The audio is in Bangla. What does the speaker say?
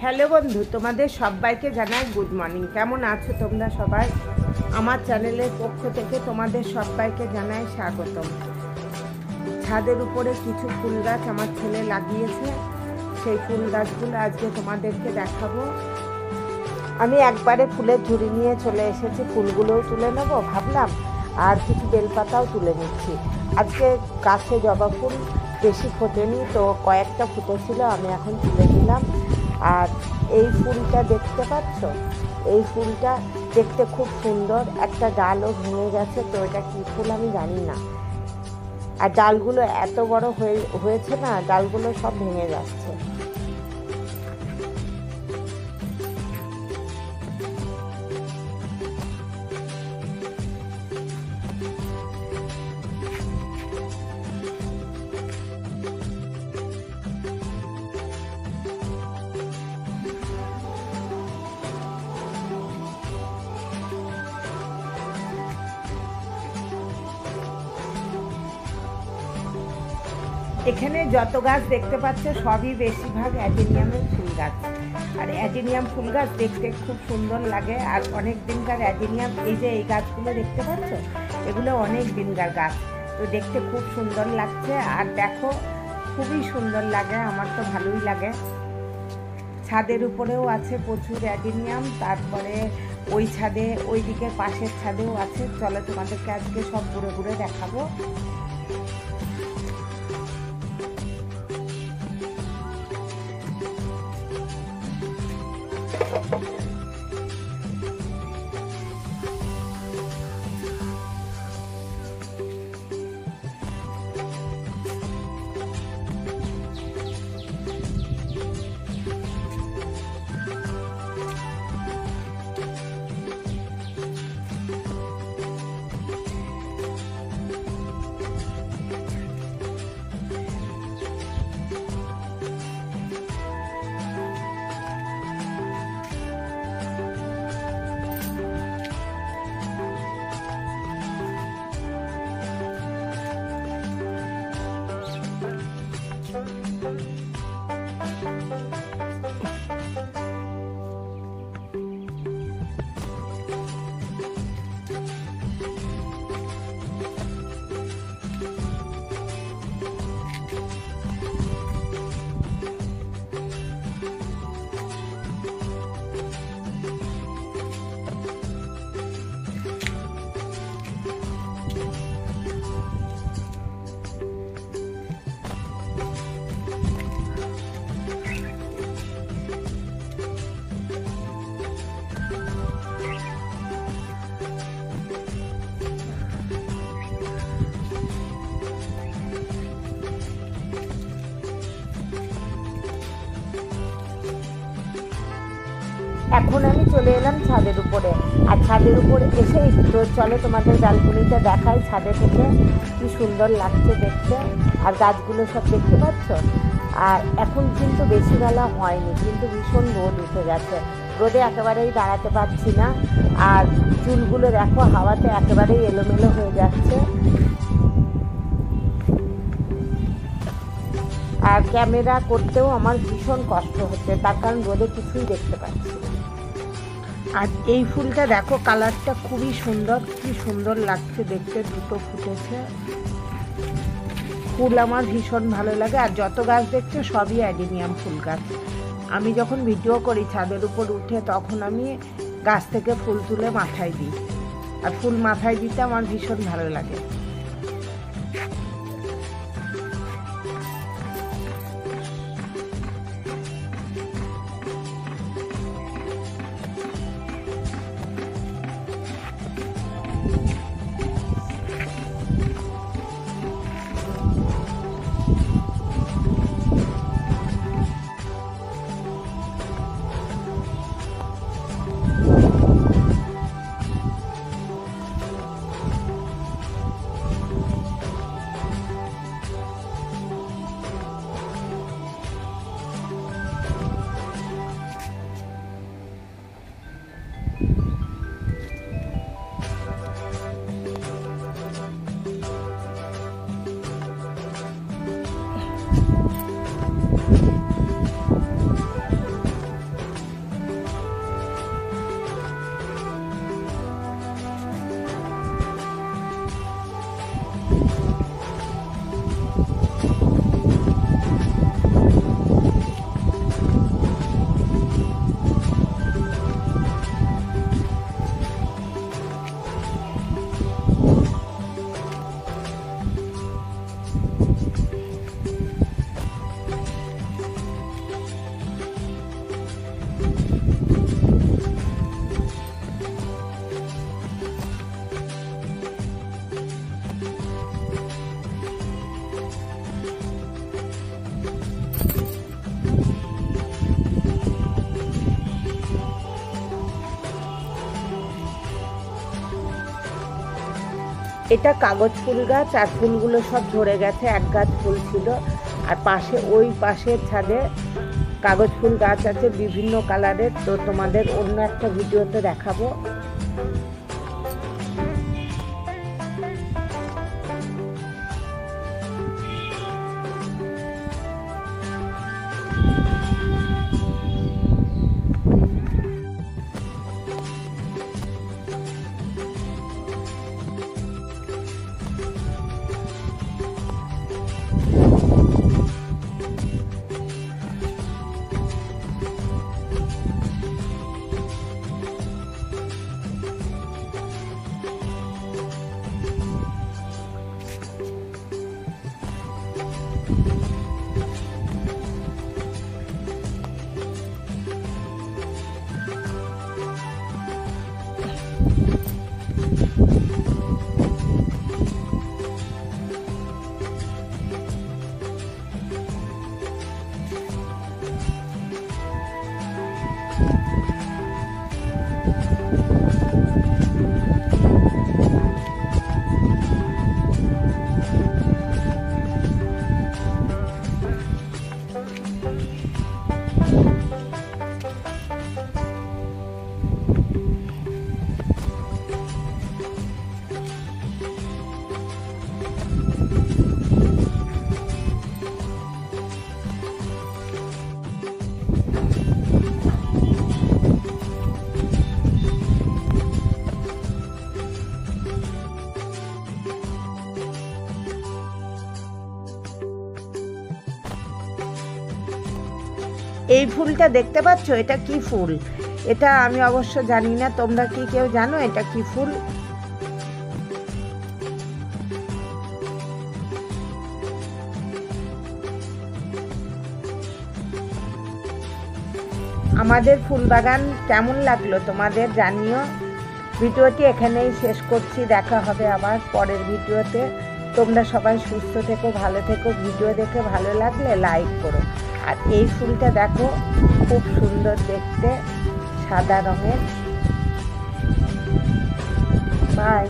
হ্যালো বন্ধু, তোমাদের সবাইকে জানাই গুড মর্নিং। কেমন আছো তোমরা সবাই? আমার চ্যানেলের পক্ষ থেকে তোমাদের সবাইকে জানাই স্বাগতম। ছাদের উপরে কিছু ফুল গাছ আমার ছেলে লাগিয়েছে, সেই ফুল গাছগুলো আজকে তোমাদেরকে দেখাবো। আমি একবারে ফুলের ঝুড়ি নিয়ে চলে এসেছি, ফুলগুলোও তুলে নেবো ভাবলাম, আর কিছু বেলপাতাও তুলে নিচ্ছি। আজকে গাছে জবা ফুল বেশি ফোটেনি, তো কয়েকটা ফুটেছিল, আমি এখন তুলে নিলাম। আর এই ফুলটা দেখতে পাচ্ছ, এই ফুলটা দেখতে খুব সুন্দর। একটা ডালও ভেঙে গেছে, তো এটা কী ফুল আমি জানি না। আর ডালগুলো এত বড় হয়েছে না, ডালগুলো সব ভেঙে যাচ্ছে। এখানে যত গাছ দেখতে পাচ্ছ সবই বেশিরভাগ অ্যাডেনিয়ামের ফুল গাছ। আর অ্যাডেনিয়াম ফুল গাছ দেখতে খুব সুন্দর লাগে। আর অনেক দিনকার অ্যাডেনিয়াম, এই যে এই গাছগুলো দেখতে পাচ্ছ, এগুলো অনেক দিনকার গাছ, তো দেখতে খুব সুন্দর লাগছে। আর দেখো, খুবই সুন্দর লাগে, আমার তো ভালোই লাগে। ছাদের উপরেও আছে প্রচুর অ্যাডেনিয়াম, তারপরে ওই ছাদে, ওই দিকের পাশের ছাদেও আছে। চলো তোমাদেরকে আজকে সব ঘুরে ঘুরে দেখাবো। এখন আমি চলে এলাম ছাদের উপরে। আর ছাদের উপরে এসেই তো চলো তোমাদের ব্যালকনিটা দেখাই, ছাদে থেকে কি সুন্দর লাগছে দেখতে। আর গাছগুলো সব দেখতে পাচ্ছ। আর এখন কিন্তু বেশি বেলা হয়নি, কিন্তু ভীষণ রোদ উঠে গেছে, রোদে একেবারেই দাঁড়াতে পারছি না। আর চুলগুলো দেখো হাওয়াতে একেবারেই এলোমেলো হয়ে যাচ্ছে। আর ক্যামেরা করতেও আমার ভীষণ কষ্ট হচ্ছে, তার কারণ রোদে কিছুই দেখতে পাচ্ছি না। আর এই ফুলটা দেখো, কালারটা খুবই সুন্দর, কি সুন্দর লাগছে দেখতে। দুটো ফুটেছে ফুল, আমার ভীষণ ভালো লাগে। আর যত গাছ দেখছো সবই অ্যাডেনিয়াম ফুল গাছ। আমি যখন ভিডিও করি ছাদের উপর উঠে, তখন আমি গাছ থেকে ফুল তুলে মাথায় দিই। আর ফুল মাথায় দিতে আমার ভীষণ ভালো লাগে। এটা কাগজ ফুল গাছ, আর ফুলগুলো সব ঝরে গেছে। এক গাছ ফুল ছিল, আর পাশে ওই পাশের ছাদে কাগজ ফুল গাছ আছে বিভিন্ন কালারের। তো তোমাদের অন্য একটা ভিডিওতে দেখাবো। এই ফুলটা দেখতে পাচ্ছ, এটা কি ফুল? এটা আমি অবশ্য জানি না, তোমরা কি কেউ জানো এটা কি ফুল? আমাদের ফুল বাগান কেমন লাগলো তোমাদের জানিও। ভিডিওটি এখানেই শেষ করছি, দেখা হবে আবার পরের ভিডিওতে। তোমরা সবাই সুস্থ থেকো, ভালো থেকো। ভিডিও দেখে ভালো লাগলে লাইক করো। আর এই ফুলটা দেখো, খুব সুন্দর দেখতে, সাদা রঙের। বাই।